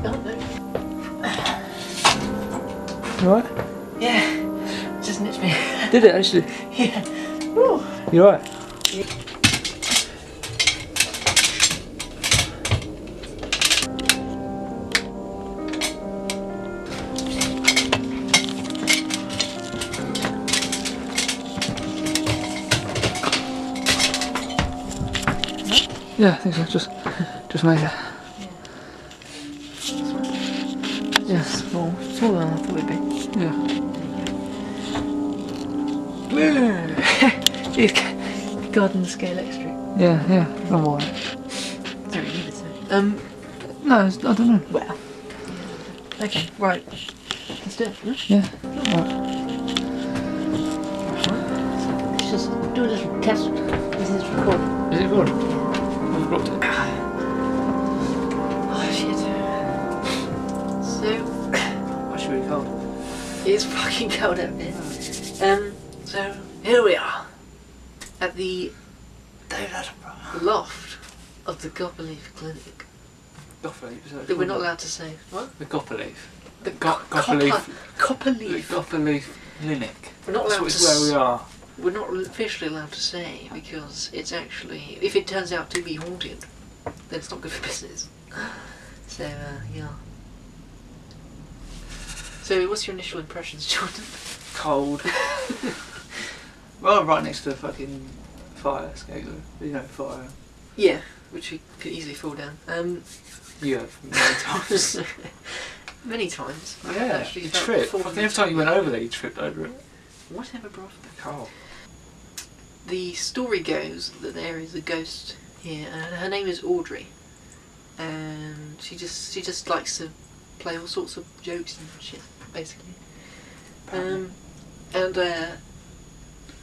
Oh no. You alright? Yeah. Just nipped me. Did it actually? Yeah. Woo. You alright? Yeah. Yeah, I think so. Just made it. Yeah. Small. Smaller than I thought it'd be. Yeah. It's garden scale extra. Yeah. I'm alright. Don't really need it, so. No, I don't know. Well. Okay, right. Let's do it. Yeah. Right. Let's just do a little test. Is this recording? Is it recording? I've blocked it. Oh shit. So, That's really cold. it's fucking cold out there. So here we are at the loft of the Copperleaf Clinic. Copperleaf, is That we're not allowed to say. What? The Copperleaf. The Copperleaf. Copperleaf. The Copperleaf Clinic. We're not allowed That's to where we are. We're not officially allowed to say because it's actually, if it turns out to be haunted, then it's not good for business. So, yeah. So, what's your initial impressions, Jordan? Cold. Well, right next to the fucking fire escape, you know, fire. Yeah, which we could easily fall down. You have many times. Many times. I Yeah, have actually you felt tripped. fallen Fucking every time you went over there, you tripped over it. Whatever, bro. Cold. The story goes that there is a ghost here, and her name is Audrey, and she just likes to play all sorts of jokes and shit, basically. And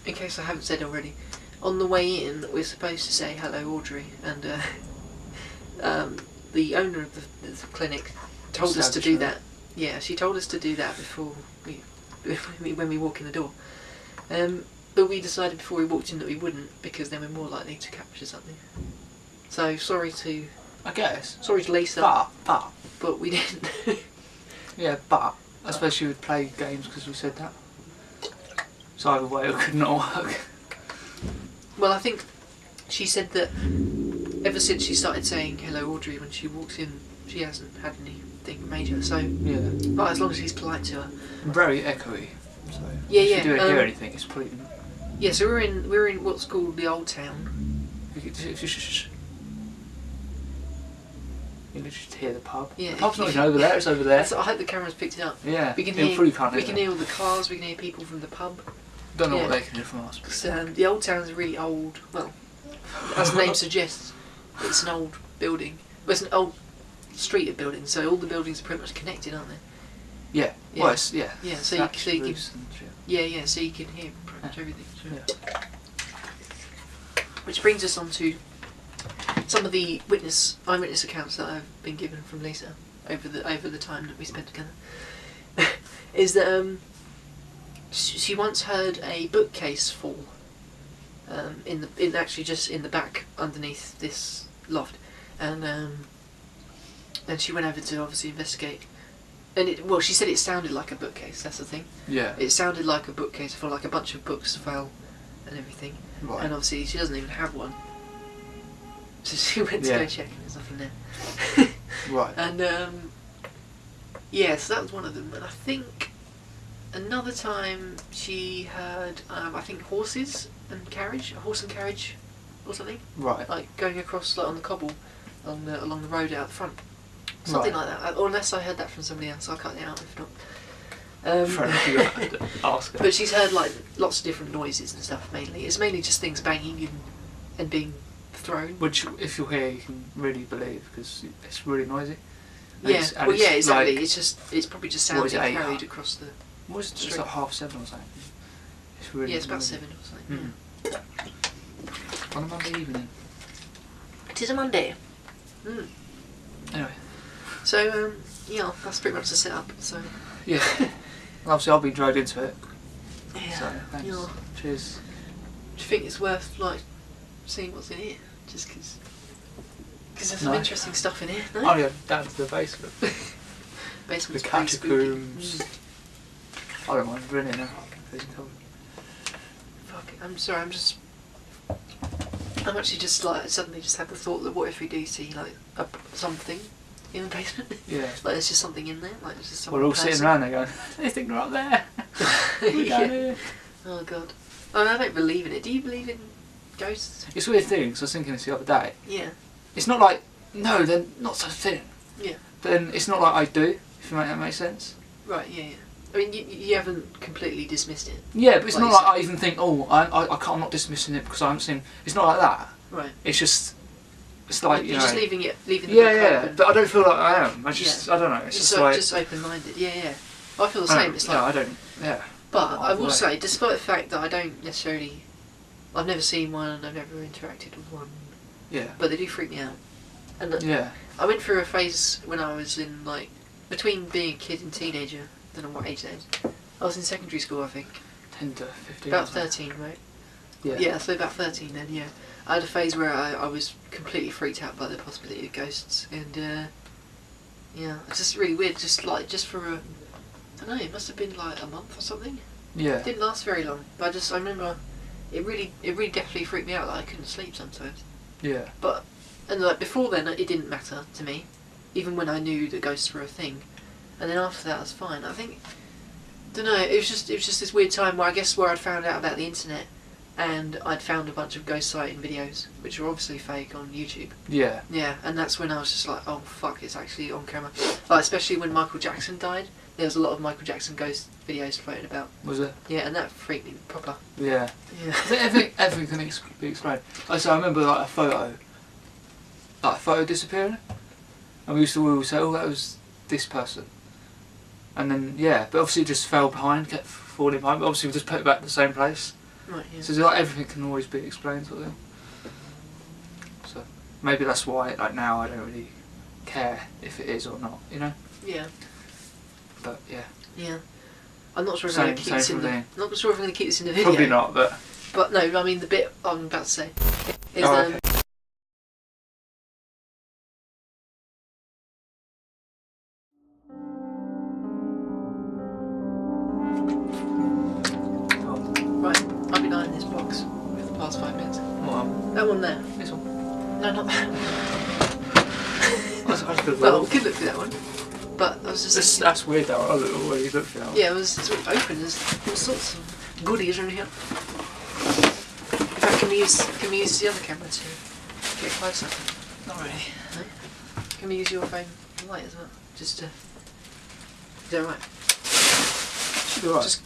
in case I haven't said already, on the way in we're supposed to say hello, Audrey, and the owner of the clinic told us to do that. Yeah, she told us to do that before when we walk in the door. But we decided before we walked in that we wouldn't, because then we're more likely to capture something. So sorry to Lisa, but we didn't. Yeah, but I suppose she would play games because we said that. So either way, it could not work. Well, I think she said that ever since she started saying hello, Audrey, when she walks in, she hasn't had anything major. So Yeah. but as long as he's polite to her. Very echoey. So Yeah, if yeah. you do hear anything, it's probably. Yeah, so we're in what's called the Old Town. You literally just hear the pub. Yeah, The pub's not even over there, it's over there. So I hope the camera's picked it up. Yeah, We can you hear. probably can't We hear can them. hear all the cars. We can hear people from the pub. Don't know yeah. what they can hear from us. 'Cause, the Old Town's a really old. Well, as the name suggests, it's an old building. Well, it's an old street of buildings. So all the buildings are pretty much connected, aren't they? Yeah. Yeah. Well, it's, yeah. Yeah. So Thatched you can. roofs and shit. Yeah. So you can hear pretty much everything. So. Yeah. Which brings us on to some of the eyewitness accounts that I've been given from Lisa over the time that we spent together. Is that she once heard a bookcase fall actually just in the back underneath this loft, and she went over to obviously investigate. And she said it sounded like a bookcase. That's the thing. Yeah. It sounded like a bookcase for like a bunch of books fell and everything. Right. And obviously she doesn't even have one. So she went to go check and there's nothing there. Right. And so that was one of them. And I think another time she heard I think a horse and carriage or something. Right. Like going across like on the cobble along the road out the front. Something like that. Or unless I heard that from somebody else, I'll cut it out if not. Ask her. But she's heard like lots of different noises and stuff. Mainly, it's mainly just things banging and being thrown. Which, if you're here, you can really believe because it's really noisy. And Yeah, exactly. Like, it's probably just sound being 8? carried across the. What is it? It's street. like 7:30 or something. It's really. Yeah, it's about noisy. 7 or something. On a Monday evening. It is a Monday. Anyway. So that's pretty much the setup. So. Yeah. Obviously, I'll be dragged into it. Yeah. So thanks. Yeah. Cheers. Do you think it's worth like seeing what's in here? Just because. Because there's some interesting stuff in here, no? Oh yeah, down to the basement. Basement's The pretty catacombs. spooky. I don't mind running now. Fuck it, I'm sorry, I'm actually just like, suddenly just had the thought that what if we do see like something in the basement? Yeah. Like there's just something in there, like there's just some We're all person. sitting around there going, they think they're up there. We're down here. Oh god. I mean, I don't believe in it. Do you believe in ghosts? It's a weird thing, because I was thinking this the other day. Yeah. It's not like, no, they're not such a thing. Yeah. But then it's not like I do, if that makes sense. Right, yeah. I mean, you haven't completely dismissed it. Yeah, but it's Like not you like said. I even think, oh, I'm not dismissing it because I haven't seen. It's not like that. Right. It's just, it's like, You're you know. just leaving the book Yeah, open. but I don't feel like I am. I just, I don't know. It's just like. Just open-minded. Yeah. I feel the same. It's like. No, I don't. Yeah. But I will say, despite the fact that I don't necessarily, I've never seen one, I've never interacted with one. Yeah. But they do freak me out. And Yeah. I went through a phase when I was in like between being a kid and teenager. I don't know what age that is. I was in secondary school, I think. 10 to 15. About 13, right? Yeah. Yeah, so about 13 then. Yeah, I had a phase where I was completely freaked out by the possibility of ghosts, and yeah, it's just really weird. Just for a, I don't know, it must have been like a month or something. Yeah. It didn't last very long, but I remember it really definitely freaked me out. Like I couldn't sleep sometimes. Yeah. But and like before then, it didn't matter to me, even when I knew that ghosts were a thing. And then after that, I was fine. I think, don't know. It was just this weird time where I'd found out about the internet, and I'd found a bunch of ghost sighting videos, which are obviously fake on YouTube. Yeah. Yeah, and that's when I was just like, oh fuck, it's actually on camera. Like especially when Michael Jackson died, there was a lot of Michael Jackson ghost videos floating about. Was it? Yeah, and that freaked me proper. Yeah. Yeah. I think everything can be explained. So I remember like a photo disappearing, and we used to always say, oh, that was this person. And then, yeah, but obviously it just fell behind, kept falling behind, but obviously we just put it back in the same place. Right, yeah. So it's like everything can always be explained, sort of thing. So maybe that's why, like now, I don't really care if it is or not, you know? Yeah. But yeah. Yeah. I'm not sure if I'm going to keep this in the. Not sure if I'm going to keep this in the video. Probably not, but. But no, I mean the bit I'm about to say is okay. Right, I've been eyeing this box for the past 5 minutes. What? That one there. This one. No, not that. Well, we could look through that one. But I was just. That's weird though, I already looked for that one. Yeah, it's open. There's all sorts of goodies in here. In fact, can we use the other camera to get closer? Not really. No? Can we use your phone light as well? Just to. Is that right? Should be alright.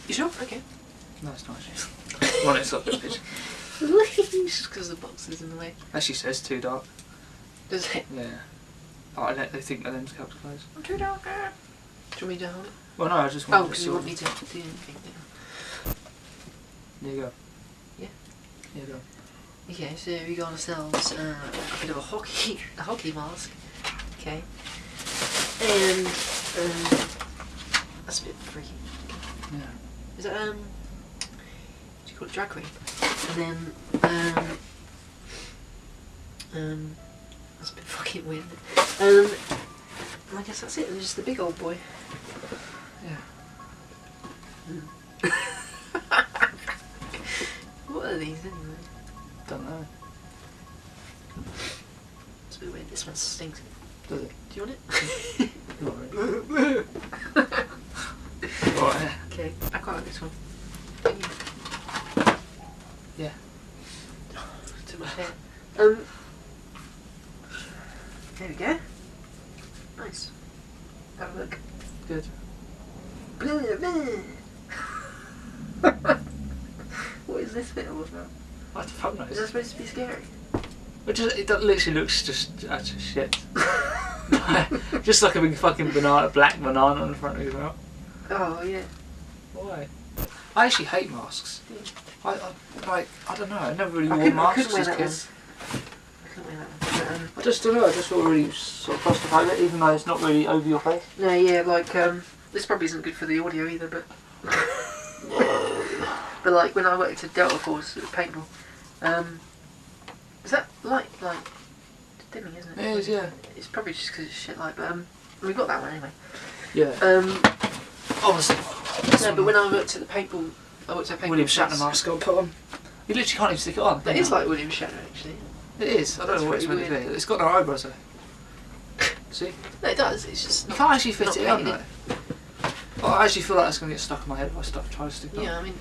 You sure? Okay. No, it's not actually. Well, it's not this picture. Just because the box is in the way. Actually says too dark. Does it? Yeah. Oh, they think my lens kept closed. I'm too dark. Do you want me to hold it? Well, no, I just want Oh, to because see you what- want me to do anything. There you go. Yeah. There you go. Okay, so we got ourselves a bit of a hockey mask. Okay. And that's a bit freaky. Yeah. Is that what do you call it, drag queen? And then that's a bit fucking weird. I guess that's it. There's just the big old boy. Yeah. What are these anyway? Don't know. It's a bit weird. This one stinks. Does it? Do you want it? Not really. Right. Okay, I quite like this one. Yeah. Too much hair. There we go. Nice. Have a look. Good. What is this bit all about? What the fuck knows? Is that supposed to be scary? It literally looks just shit. Just like a big fucking black banana on the front of your mouth. Oh yeah. Why? I actually hate masks. I don't know. I never really wore couldn't masks wear as that kids. I couldn't wear that one. I just don't know. I just feel really sort of claustrophobic, even though it's not really over your face. No, yeah, like this probably isn't good for the audio either, but but like when I worked at Delta Force at paintball, is that light like? Did dimming, isn't it? It is, yeah. It's probably just because it's shit light, but we got that one anyway. Yeah. Honestly. No, but when I looked at the paper, William Shatner mask got put on. You literally can't even stick it on. That is like William Shatner, actually. It is. I don't know what it's meant to be. It's got no eyebrows though. See? No, it does. It's just. You can't actually fit it on though. Well, I actually feel like it's going to get stuck in my head if I try to stick it on. Yeah, I mean.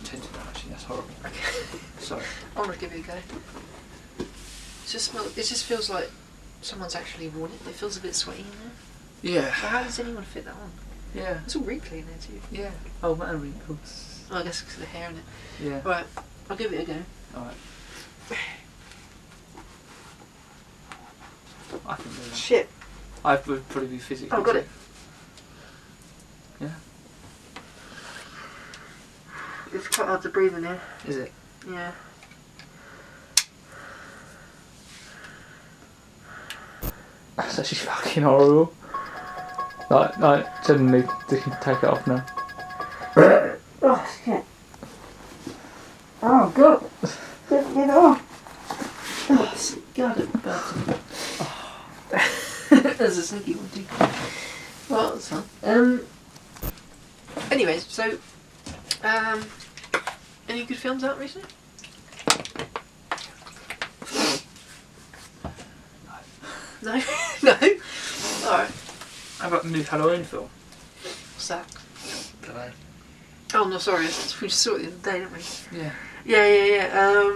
Tinted actually, that's horrible. Okay. Sorry. I'm gonna give it a go. It just feels like someone's actually worn it. It feels a bit sweaty in there. Yeah. So how does anyone fit that on? Yeah. It's all wrinkly in there too. Yeah. Oh, man, wrinkles. Oh, I guess because of the hair in it. Yeah. Right, I'll give it a go. Alright. I can do that. Shit. I would probably be physically. Oh, got it. Yeah. It's quite hard to breathe in here. Is it? Yeah. That's actually fucking horrible. Like, generally, they can take it off now. Oh, shit. Oh, God. Get it off. Oh, God, it burns. There's a sneaky one too. Well, that's fun. Anyways, so, any good films out recently? No? No? Alright. How about the new Halloween film? What's that? Delay. Oh, no, sorry. We just saw it the other day, didn't we? Yeah. Yeah.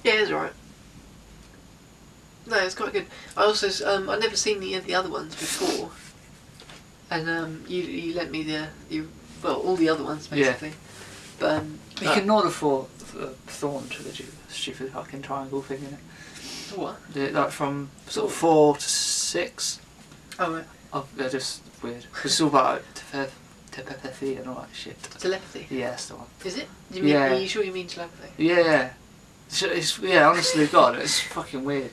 Yeah, it's alright. No, it's quite good. I also, I'd never seen the other ones before. And, you lent me well, all the other ones, basically. Yeah. But, You can ignore the Thorn trilogy, the stupid fucking triangle thing in it. What? Like from sort of 4 to 6. Oh, right. Oh, they're just weird. It's all about telepathy and all that shit. Telepathy? Yeah, that's the one. Is it? Do you mean, Yeah. Are you sure you mean telepathy? Yeah. Yeah, honestly, God, it's fucking weird.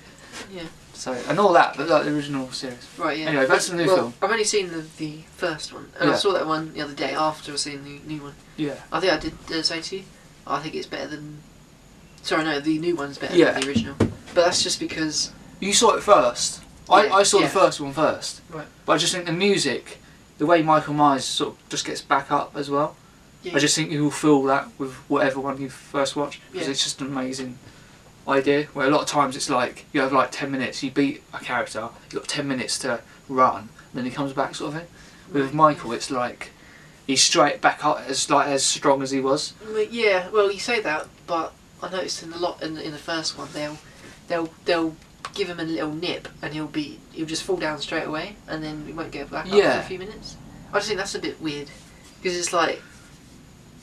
Yeah. So, and all that, but like the original series. Right, yeah. Anyway, that's the new film. I've only seen the first one, and Yeah. I saw that one the other day after I seen the new one. Yeah. I think I did say to you, I think it's better than... Sorry, no, the new one's better Yeah. than the original. But that's just because... You saw it first. Yeah, I saw yeah. the first one first. Right. But I just think the music, the way Michael Myers sort of just gets back up as well. Yeah. I just think you will feel that with whatever one you first watch, because Yeah. it's just an amazing idea. Where a lot of times it's like you have like 10 minutes, you beat a character, you've got 10 minutes to run, and then he comes back, sort of thing. With Michael, it's like he's straight back up as strong as he was. Well, yeah, well, you say that, but I noticed in the first one they'll give him a little nip and he'll just fall down straight away and then he won't get back up for a few minutes. I just think that's a bit weird because it's like,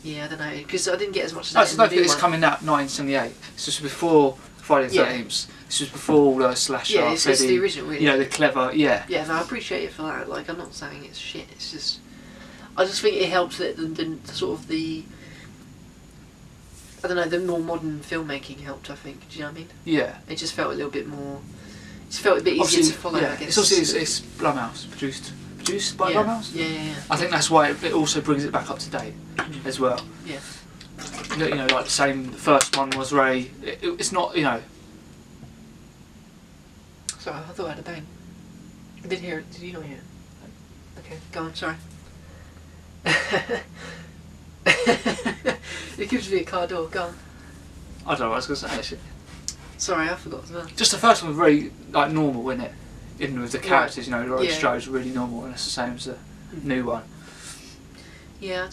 yeah, I don't know, because I didn't get as much as that in the new It's one. coming out 1978. It's just before Friday the 13th. This was before all the slasher. Yeah, it's the original, really. You know, the clever, yeah. Yeah, no, I appreciate it for that. Like, I'm not saying it's shit. It's just, I just think it helps that the sort of the, I don't know, the more modern filmmaking helped. I think. Do you know what I mean? Yeah. It just felt a little bit more. It just felt a bit easier to follow. Yeah. I guess. It's obviously it's Blumhouse produced by Blumhouse. Yeah. I think that's why it also brings it back up to date as well. Yeah. You know, like the first one was Ray. It's not, you know. Sorry, I thought I had a bang. I did hear it. Did you not hear it? Okay, go on. Sorry. It gives me a car door. Go on. I don't know what I was going to say actually. Sorry, I forgot as well. Just the first one was very like normal, wasn't it? Even with the characters, you know, Laurie Yeah. Strode's really normal, and it's the same as the new one. Yeah,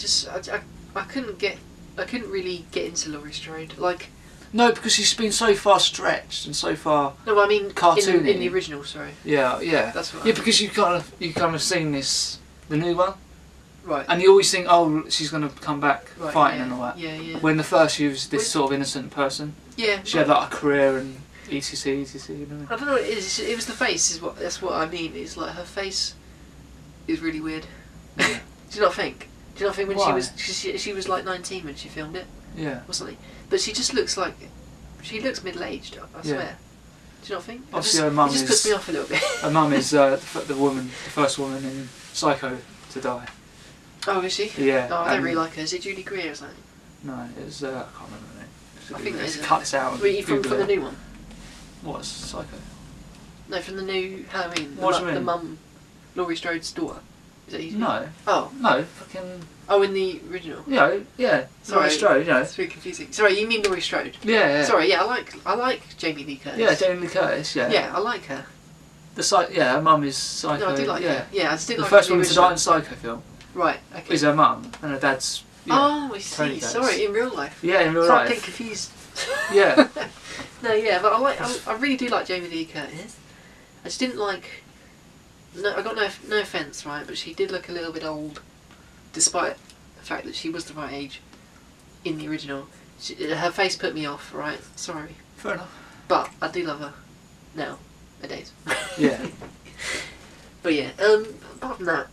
I couldn't really get into Laurie Strode. Like, No, because she's been so far stretched and so far. no, I mean Cartoony. in the original. Sorry. Yeah. That's what I Yeah, mean. because you kind of seen the new one, Right. and you always think, oh, she's gonna come back Right, fighting yeah, and all that. Yeah. When the first she was this sort of innocent person, Yeah. she had like a career and etc. You know. I don't know what it is. It was the face. That's what I mean. It's like her face is really weird. Yeah. Do you not think? Do you not think when Why? she was like 19 when she filmed it Yeah. or something? But she just looks like she looks middle-aged. I swear. Yeah. Do you not think? Obviously, her mum it just is. puts me off a little bit. Her mum is the first woman in Psycho to die. Oh, is she? Yeah. Oh, I don't and- really like her. Is it Judy Greer or something? No, it was. I can't remember the name. I think it is. Cut this out. Wait, from Google the it. new one? What's Psycho? No, from the new Halloween. What do you mean? The mum, Laurie Strode's daughter. Is that you? No. Oh. No, fucking... Oh, in the original. Yeah. Sorry, Laurie Strode, It's very confusing. Sorry, you mean Laurie Strode? Yeah. Sorry, yeah, I like Jamie Lee Curtis. Yeah, Jamie Lee Curtis, yeah. Yeah, I like her. Her mum is Psycho. No, I do like her. Yeah, I just didn't the like first the woman to original. die in Psycho film Right, okay. is her mum, and her dad's... Oh, I see. Tony Sorry, in real life. Yeah, in real So I'm life. getting confused. Yeah. No, yeah, but I really do like Jamie Lee Curtis. I just didn't like... No, I got no offence, right, but she did look a little bit old, despite the fact that she was the right age in the original. Her face put me off, right? Sorry. Fair enough. But I do love her now, nowadays. Yeah. But yeah, apart from that,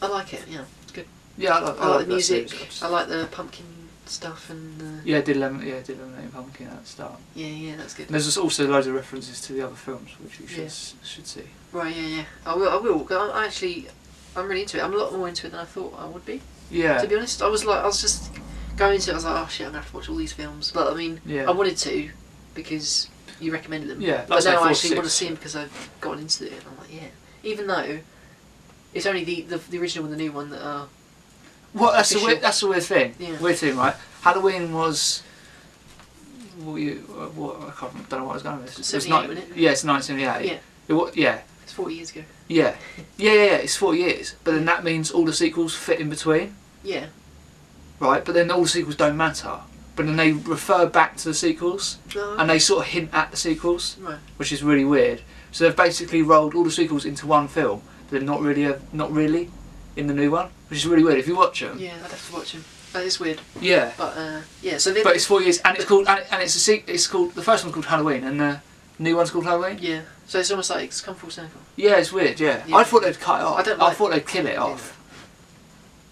I like it, yeah, it's good. Yeah, I like the that music, series. I like the pumpkin stuff and... Yeah, did Lemonade Pumpkin at the start. Yeah, that's good. And there's just also loads of references to the other films, which you should see. Right, yeah. I will. 'Cause I'm really into it. I'm a lot more into it than I thought I would be. Yeah. To be honest, I was just going into it. I was like, oh shit, I'm gonna have to watch all these films. But I mean, I wanted to because you recommended them. Yeah. But now I actually want to see them because I've gotten into it. And I'm like, yeah. Even though it's only the original and the new one that are. Well, that's the weird thing. Yeah. Weird thing, right? Halloween was. I don't know what I was going with. It was 78, wasn't it? Yeah, it's 1978. Yeah. It's 40 years ago. Yeah. It's 40 years. But then that means all the sequels fit in between. Yeah. Right, but then all the sequels don't matter. But then they refer back to the sequels, and they sort of hint at the sequels, right. Which is really weird. So they've basically rolled all the sequels into one film, but they're not really in the new one, which is really weird. If you watch them, yeah, I'd have to watch them. That is weird. Yeah. But yeah, so then. But it's 4 years, and it's called, and it's called the first one called Halloween, and the new one's called Halloween. Yeah. So it's almost like it's come full circle. Yeah, it's weird. Yeah. I thought they'd cut it off. I thought they'd kill it off.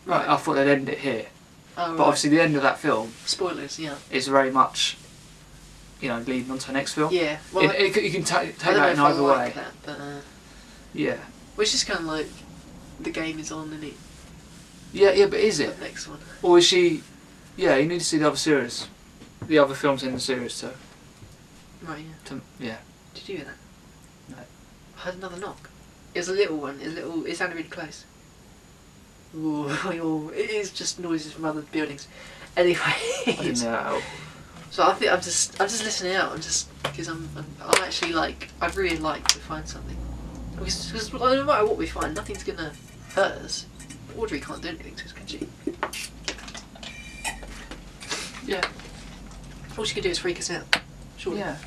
Right. I thought they'd end it here. Oh, but obviously the end of that film. Spoilers, yeah. Is very much, leading on to the next film. Yeah. Well, you can take that in either way. That, but, yeah. Which is kind of like the game is on, isn't it? Yeah, but is it? The next one. Or is she? Yeah, you need to see the other series, the other films in the series too. Right. Yeah. Yeah. Did you hear that? No. I heard another knock. It was a little one. It sounded really close. Ooh, it is just noises from other buildings. Anyway. I didn't know. So I think I'm just listening out. I'm just because I'm actually like I'd really like to find something because no matter what we find, nothing's gonna hurt us. Audrey can't do anything to us, can she? Yeah. All she can do is freak us out. Surely. Yeah.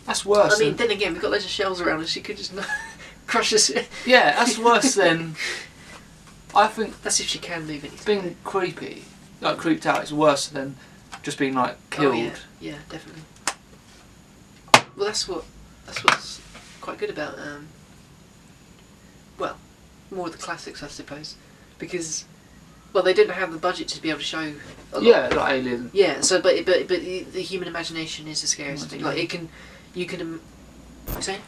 That's worse. I mean, then again, we've got loads of shells around and she could just crush us. Yeah, that's worse than. I think that's if she can move anything. Being creepy, like creeped out, is worse than just being like killed. Oh, yeah, definitely. Well, that's what's quite good about well, more of the classics, I suppose, because they didn't have the budget to be able to show a lot. Yeah, like Alien. Yeah, so but the human imagination is the scariest thing. Like you can. What are you saying?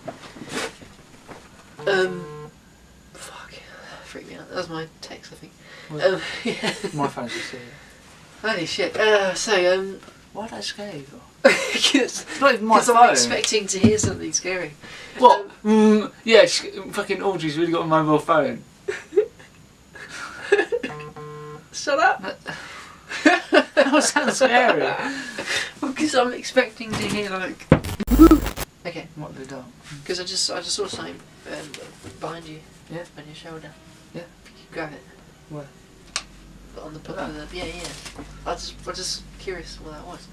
Fuck, freaked me out. That was my text, I think. Yeah. My phone's just here. Holy shit. Why did I scare you? Because it's not even my phone. I'm expecting to hear something scary. What? Yeah, fucking Audrey's really got a mobile phone. Shut up. That sounds scary. Because I'm expecting to hear like. Okay. What have they done? Because I just saw something behind you. Yeah. On your shoulder. Yeah. Grab it. Where? On the top of the. Yeah. I was just curious what that was.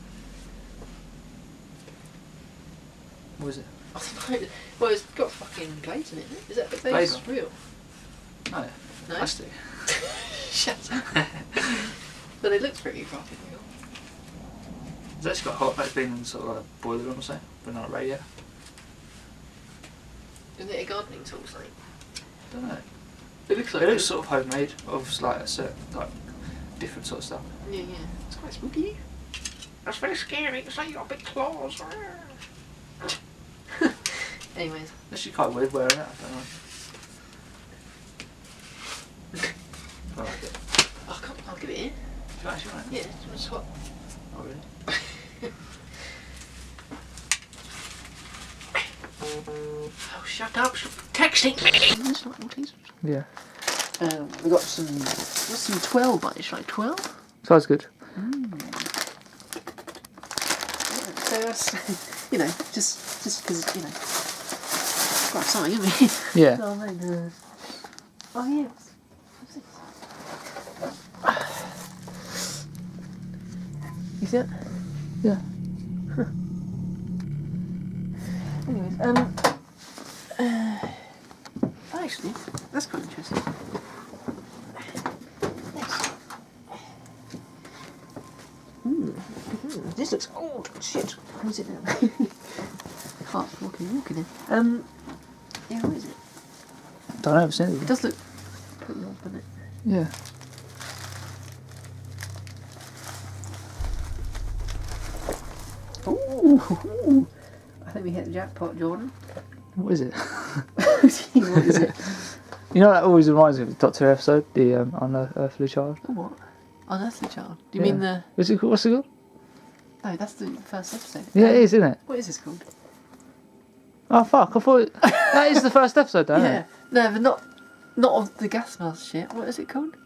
What is it? I don't know. Well, it's got fucking blades in it. Is that the blades real? No. Plastic. Shut up. But they look pretty fucking real. It's actually got hot. It's been in sort of like a boiler room or something, but not a radio. Isn't it a gardening tool or something? I don't know. It looks like. It looks sort of homemade, of like a certain different sort of stuff. Yeah. It's quite spooky. That's very scary. It's like you got big claws. Anyways. It's actually quite weird wearing it. I don't know. I like it. I'll give it in. Do you actually want it? Yeah, it's hot. Oh really? shut up! Texting. Yeah. We got some 12 bites. Like 12. Sounds good. So that's just because quite something, isn't it? Yeah. Oh man. Oh yeah. What's this? You see it? Yeah. Anyways, actually, that's quite interesting. This looks old. Shit. Where's it now? Can't walking in. Yeah, where is it? Don't know. I've seen It it. does look pretty old, doesn't it? Yeah. Ooh. I think we hit the jackpot, Jordan. What is it? What is it? You know, that always reminds me of the Doctor episode, the Unearthly Child. What? Unearthly Child? Do you mean the... What's it called? No, that's the first episode. Yeah, it is, isn't it? What is this called? Oh, fuck. I thought... That is the first episode, though, isn't Yeah. it? No, but not of the gas mask shit. What is it called?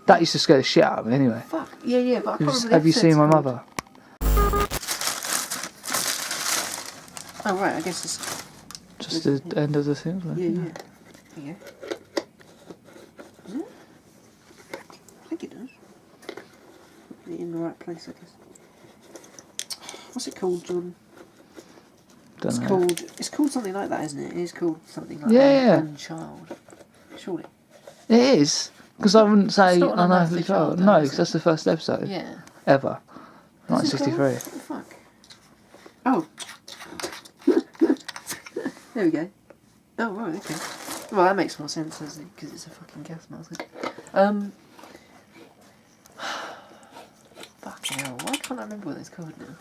That used to scare the shit out of me, anyway. Fuck. Yeah, but I can't remember the Have you seen my episode's mother? called. Oh, right, I guess it's... Just the end of the thing, wasn't it? Yeah. There you go. Is it? I think it does. Put it in the right place, I guess. What's it called, John? Don't know. It's called something like that, isn't it? It is called something like Yeah. Unchild. Surely. It is. Because I wouldn't say It's not an Unearthly Unearthly Child. Child, No, though, because is that's the first episode. Yeah. Ever. What's it called? 1963. What the fuck? Oh. There we go. Oh, right, okay. Well, that makes more sense, doesn't it? Because it's a fucking gas mask. Fucking hell, why can't I remember what it's called now?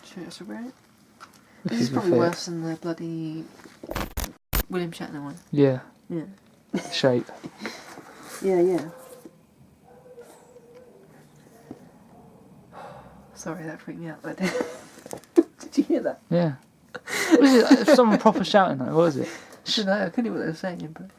Shoot us about it? This is probably worse than the bloody William Shatner one. Yeah. Yeah. Shape. Yeah. Sorry, that freaked me out. But did you hear that? Yeah. What is it? Someone proper shouting though. What is it? I don't know, I couldn't hear what they were saying, but...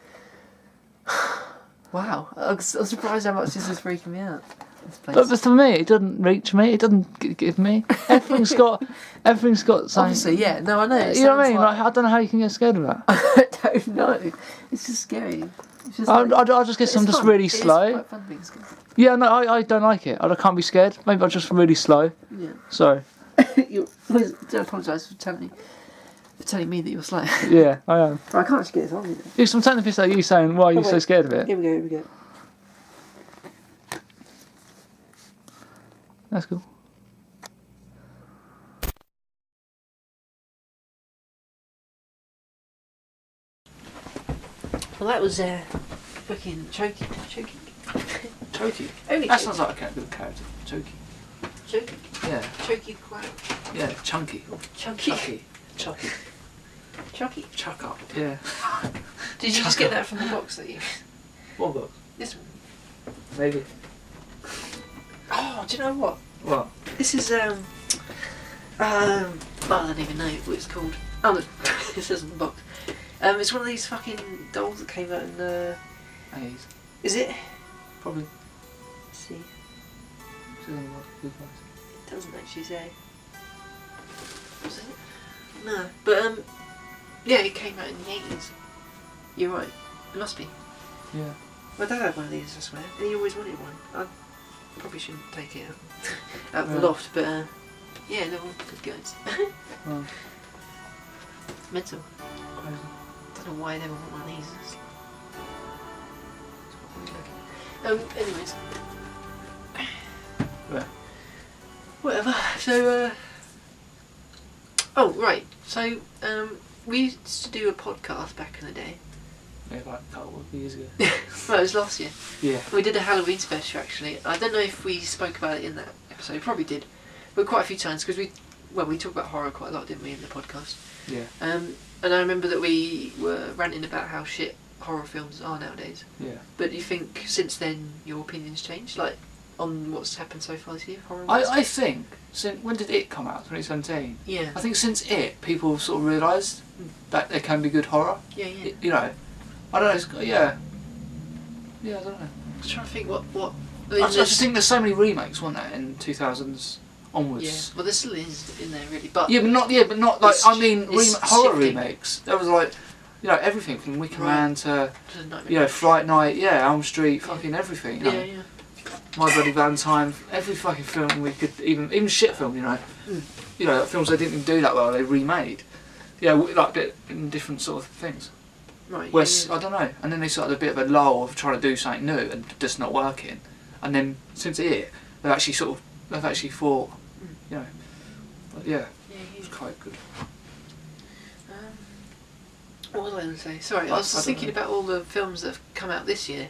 Wow, I'm surprised how much this is freaking me out. This place. But for me, it doesn't reach me. It doesn't give me. Everything's got something. Obviously, yeah. No, I know. You know what I mean? Like, I don't know how you can get scared of that. I don't know. It's just scary. It's just I just guess I'm just really slow. It's quite fun being scared. Yeah, no, I don't like it. I can't be scared. Maybe I'm just really slow. Yeah. Sorry. I apologise for telling me that you're slow. Yeah, I am. I can't actually get this on either. Because I'm taking the piss out of you saying, why are you so scared of it? Here we go. That's cool. Well, that was fucking choking. Choky. Only That choky. sounds like a good character. Choky. Choking. Yeah. Choky quack. Yeah, chunky. Chunky. Chucky. Chucky. Chuck up. Yeah. Did you just get that from the box that you... What book? This one. Maybe. Oh, do you know what? What? This is, I don't even know what it's called. Oh, look, it says in the box. It's one of these fucking dolls that came out in the... A's. Is it? Probably. Let's see. It doesn't actually say. Was it? No, but, yeah, it came out in the 80s. You're right. It must be. Yeah. My dad had one of these, I swear, and he always wanted one. I probably shouldn't take it out of the loft, but yeah, they're all good guys. Oh. Mental. Crazy. Don't know why they would want one of these. It's quite weird looking. Anyways. Yeah. Whatever. So, oh, right. So, we used to do a podcast back in the day. Yeah, like a couple of years ago. Well, it was last year. Yeah. We did a Halloween special, actually. I don't know if we spoke about it in that episode. We probably did. But quite a few times, because we talked about horror quite a lot, didn't we, in the podcast? Yeah. And I remember that we were ranting about how shit horror films are nowadays. Yeah. But do you think since then your opinion's changed? Like, on what's happened so far this year? I think when did It come out? 2017. Yeah. I think since It, people have sort of realised that there can be good horror. Yeah, yeah. You know, I don't know. Yeah, I don't know. I was trying to think what. I just think there's so many remakes, weren't there, in 2000s onwards. Yeah. Well, there still is in there really, but but not like horror shifting. remakes. There was like, you know, everything from Wicker Man to to Fright Night, Elm Street, fucking everything. You know? Yeah, yeah. My Bloody Valentine, every fucking film we could, even shit film, you know. You know, films they didn't even do that well, they remade. Yeah, like in different sort of things. Right. Where I don't know, and then they started a bit of a lull of trying to do something new and just not working. And then since It, they've actually thought, you know, but yeah, it's quite good. What was I going to say? Sorry, I was thinking about all the films that have come out this year,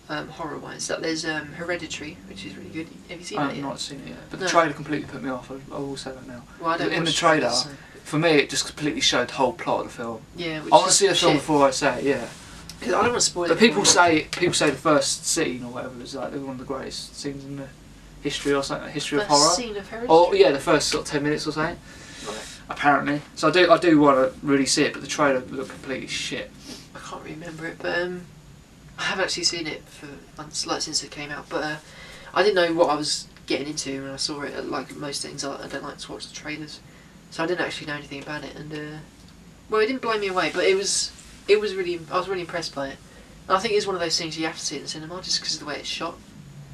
horror-wise. That there's Hereditary, which is really good. Have you seen it yet? I've not seen it yet, but the trailer completely put me off. I will say that now. Well, I don't in the watch trailer, trailers, so. for me, it just completely showed the whole plot of the film. Yeah, I want to see the film before I say it. Yeah. Because I don't want to spoil it. But people say the first scene or whatever is like one of the greatest scenes in the history or something, history of horror. First scene of Hereditary. Oh yeah, the first sort of 10 minutes or something. Right. Apparently. So I do want to really see it, but the trailer looked completely shit. I can't remember it, but I have actually seen it for months, like since it came out. But I didn't know what I was getting into when I saw it. Like most things, I don't like to watch the trailers, so I didn't actually know anything about it. And well, it didn't blow me away, but I was really impressed by it. And I think it's one of those things you have to see in the cinema just because of the way it's shot.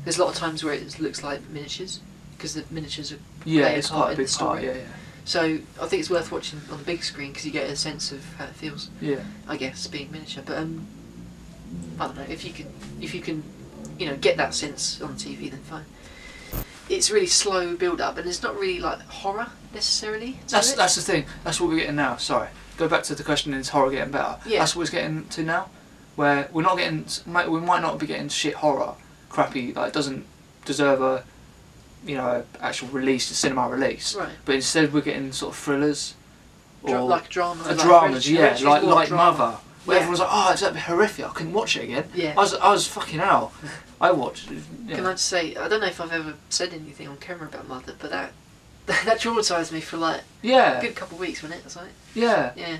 There's a lot of times where it looks like miniatures because the miniatures are it's quite a big part. Yeah. So I think it's worth watching on the big screen because you get a sense of how it feels. Yeah. I guess being miniature, but I don't know if you can, you know, get that sense on TV, then fine. It's really slow build up, and it's not really like horror necessarily. That's the thing. That's what we're getting now. Sorry, go back to the question: is horror getting better? Yeah. That's what it's getting to now, where we might not be getting shit horror, crappy, like doesn't deserve a, you know, actual release, a cinema release. Right. But instead we're getting sort of thrillers, or like drama. Dramas, like drama. Mother. Where everyone's like, oh, it's a bit horrific. I couldn't watch it again. Yeah. I was fucking hell. I watched it. Yeah. Can I just say, I don't know if I've ever said anything on camera about Mother, but that traumatised me for like a good couple of weeks, wasn't it? Or something. Yeah. Yeah.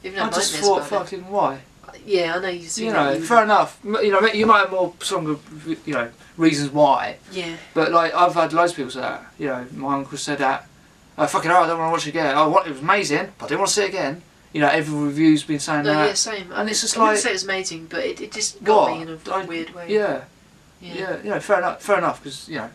Even I just thought, fucking why? Yeah, I know you've seen. You know, fair enough. You know, you might have more stronger, you know, reasons why. Yeah. But like, I've had loads of people say that. You know, my uncle said that. Fucking hell, I don't want to watch it again. It was amazing, but I didn't want to see it again. You know, every review's been saying that. Yeah, same. And it's just I wouldn't say it was amazing, but it just got me in a weird way. Yeah. Yeah. You know, fair enough, because, you know.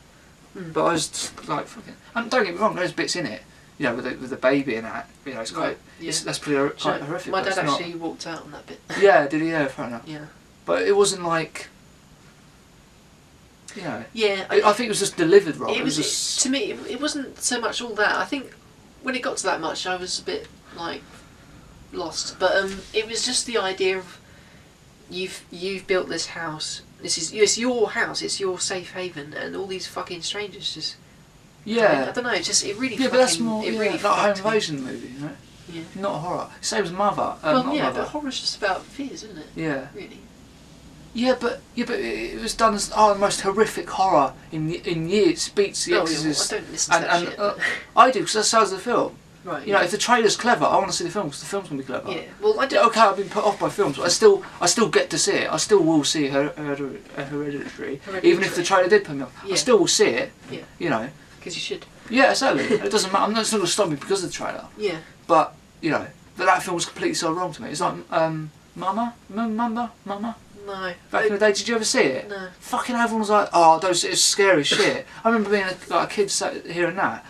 But I was just like, fucking. And don't get me wrong, there's bits in it. You know, with the baby and that. You know, it's quite. Yeah. That's pretty quite horrific. My dad actually walked out on that bit. Yeah, did he? Yeah, fair enough. Yeah. But it wasn't like. You know. Yeah. I think it was just delivered wrong. It was just, to me, it wasn't so much all that. I think when it got to that much, I was a bit like lost. But it was just the idea of you've built this house. It's your house. It's your safe haven, and all these fucking strangers just. Yeah. I don't know. It really. Yeah, but that's more. It really like a home invasion movie, you know. Yeah. Not a horror. Same as Mother. Well, not yeah, Mother. but horror's just about fears, isn't it? Yeah. Really. Yeah, but it was done as the most horrific horror in years. Beats The Exorcist. I don't listen to that shit. I do, because that's how the film. Right. You know, if the trailer's clever, I want to see the film because the film's gonna be clever. Yeah. Well, I don't. Yeah, okay, I've been put off by films, but I still get to see it. I still will see Hereditary, even if the trailer did put me off. Yeah. I still will see it. Yeah. You know. Because you should. Yeah, exactly. It doesn't matter. I'm not going to stop me because of the trailer. Yeah. But you know, that film was completely so wrong to me. It's like Mama. No. Back in the day, did you ever see it? No. Fucking everyone was like, oh, it's scary as shit. I remember being a kid sat hearing that.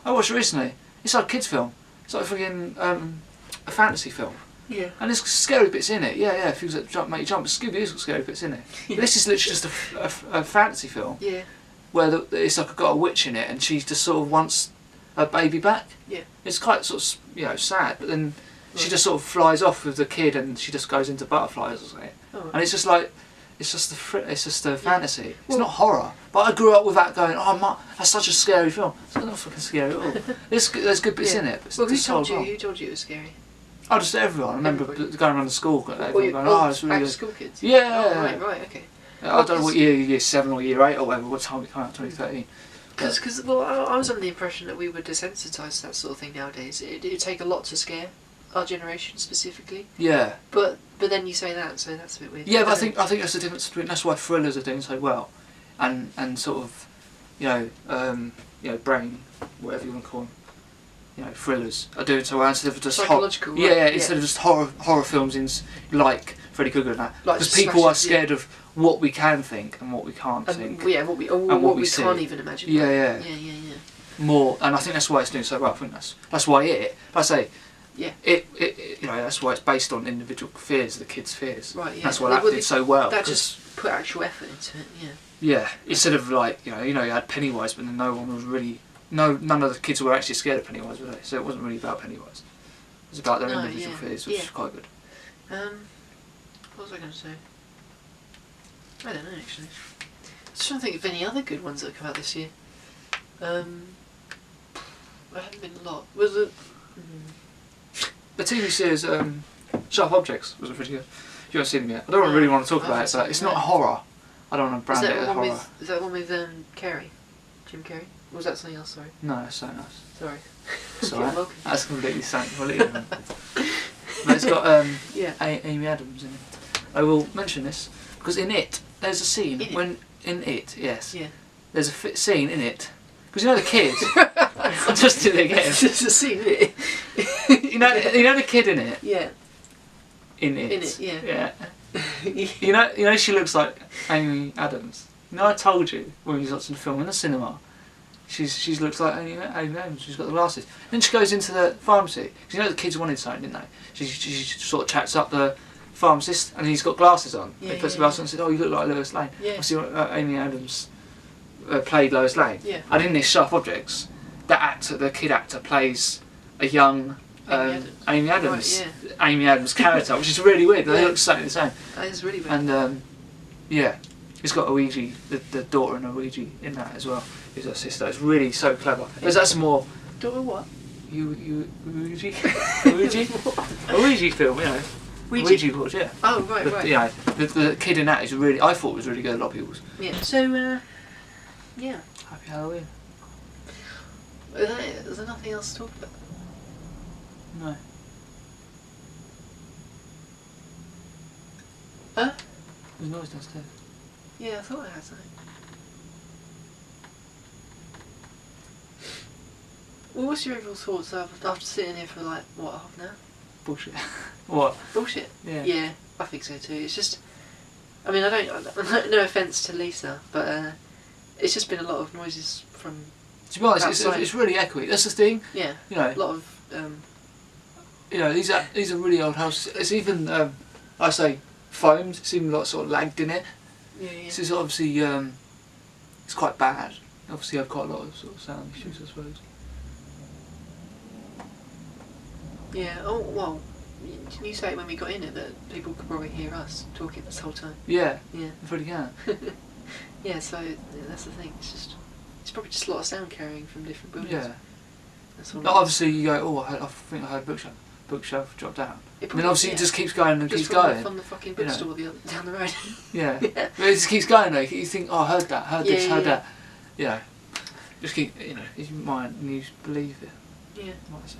I watched it recently. It's like a kids' film. It's like a fucking a fantasy film. Yeah. And there's scary bits in it. Yeah, things that make you jump. Scooby-Doo's got scary bits in it. But this is literally just a fantasy film. Yeah. Where it's like got a witch in it, and she just sort of wants her baby back. Yeah. It's quite sort of sad, but then she just sort of flies off with the kid, and she just goes into butterflies or something. Oh. And it's just like, it's just a fantasy. It's not horror. But I grew up with that going, oh, that's such a scary film. It's not fucking scary at all. There's good bits in it. But well, who told you it was scary? Oh, just everyone. I remember going around the school, everyone going, it's really good. School kids? Yeah. Oh, right, okay. I don't know what year 7 or year 8 or whatever, what time it came out, 2013. Because I was under the impression that we were desensitised to that sort of thing nowadays. It would take a lot to scare our generation specifically. Yeah. But then you say that, so that's a bit weird. Yeah, but I think that's the difference between. That's why thrillers are doing so well, and sort of, brain, whatever you want to call them, thrillers are doing so well instead of just psychological. instead of just horror films like Freddy Krueger and that, because people are scared of what we can think and what we can't think. Yeah, what we can't even imagine. Yeah. More, and I think that's why it's doing so well. I think that's why that's why it's based on individual fears, the kids' fears. Right. Yeah. That's why that did so well. That just put actual effort into it. Yeah. Yeah. Instead of you had Pennywise, but then none of the kids were actually scared of Pennywise, were they? So it wasn't really about Pennywise. It was about their individual fears, which is quite good. What was I going to say? I don't know actually. Just trying to think of any other good ones that have come out this year. There haven't been a lot. Was it? The TV series Sharp Objects was pretty good. You haven't seen them yet. I don't really want to talk about it, but it's not horror. I don't want to brand it as horror. Is that the one with Carrey? Jim Carrey? Or was that something else? Sorry. No, it's something else. Sorry. It's alright. That's completely different. But it's got Amy Adams in it. I will mention this because in it there's a scene there's a scene in it because the kid. I'll just do it again. There's a scene in it. you know the kid in it. Yeah. In it. In it. Yeah. Yeah. you know she looks like Amy Adams. I told you when we was watching the film in the cinema. She looks like Amy Adams. She's got the glasses. Then she goes into the pharmacy because the kids wanted something, didn't they? She sort of chats up the pharmacist, and he's got glasses on. He puts the glasses on and said, "Oh, you look like Lois Lane." Yeah. I see Amy Adams played Lois Lane. Yeah. And in this Sharp Objects, the kid actor, plays a young Amy Adams. Right, Amy Adams character, which is really weird. They look exactly the same. That is really weird. And he's got Ouija, the daughter and Ouija in that as well. Who's her sister. It's really so clever. That's more. Daughter what? Ouija film, Ouija board, yeah. Oh right. You know, the kid in that is really. I thought was really good. A lot of people's. Yeah. So yeah. Happy Halloween. Is there nothing else to talk about? No. Huh? There's noise downstairs. Yeah, I thought I had something. Well, what's your overall thoughts after sitting here for like, what, half an hour? Bullshit. What? Bullshit? Yeah. Yeah, I think so too. It's just, I mean, no offence to Lisa, but it's just been a lot of noises from. To be honest, it's really echoey. That's the thing. Yeah. You know. A lot of. These are really old houses. It's even I say foamed. It's even like sort of lagged in it. Yeah. This is obviously it's quite bad. Obviously, I've quite a lot of sort of sound issues, I suppose. Yeah. Oh well. Didn't you say when we got in it that people could probably hear us talking this whole time? Yeah. Yeah. They probably can. Yeah. So that's the thing. It's probably just a lot of sound carrying from different buildings. Yeah. That's all. No, obviously, you go. Oh, I think I heard bookshelf drop down. And then obviously it just keeps going and keeps going. From the fucking bookstore down the road. Yeah. But it just keeps going though. You think, oh, I heard that, heard this, heard that. You know, just keep. You might need to believe it. Yeah. Might say.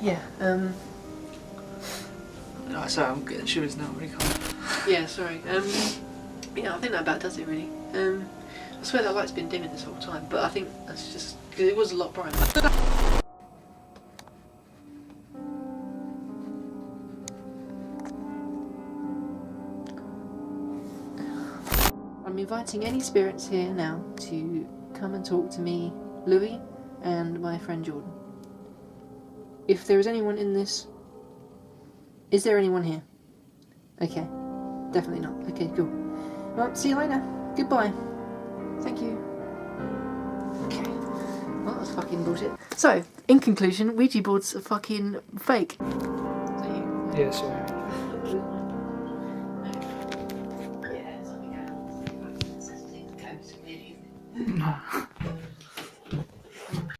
Yeah. No, sorry, I'm getting shivers now. Really can't. Yeah, sorry. Yeah, I think that about does it really. I swear that light's been dimming this whole time, but I think that's just because it was a lot brighter. I'm inviting any spirits here now to come and talk to me, Louis, and my friend Jordan. If there is anyone in this... Is there anyone here? Okay. Definitely not. Okay, cool. Well, see you later. Goodbye. Thank you. fucking bullshit. So, in conclusion, Ouija boards are fucking fake. Yeah, sorry. Yeah,